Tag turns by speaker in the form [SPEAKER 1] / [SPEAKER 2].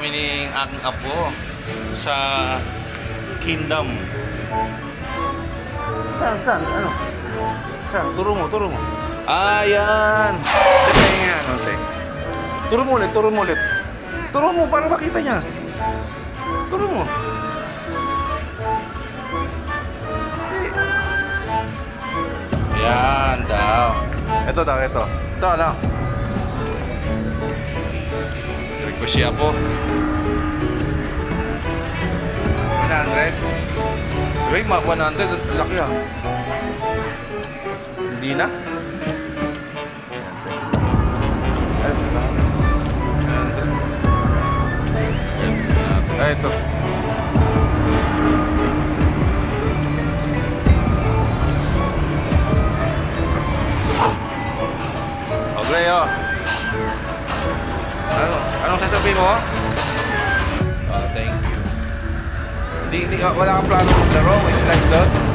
[SPEAKER 1] kami ni aking apo sa Kingdom. Saan? Ano? Saan? Turo mo. Ayan! Teka nga, ano, te. Turo mo ulit. Turo mo para makita niya. Turo mo. Yan daw. Ito. Ito lang. Request siya po. 100. Ray, 100. Laki ah. Hindi na? Ito. Okay, oh. Anong sasabihin mo? Thank you. Wala kang plano maglaro, is like that.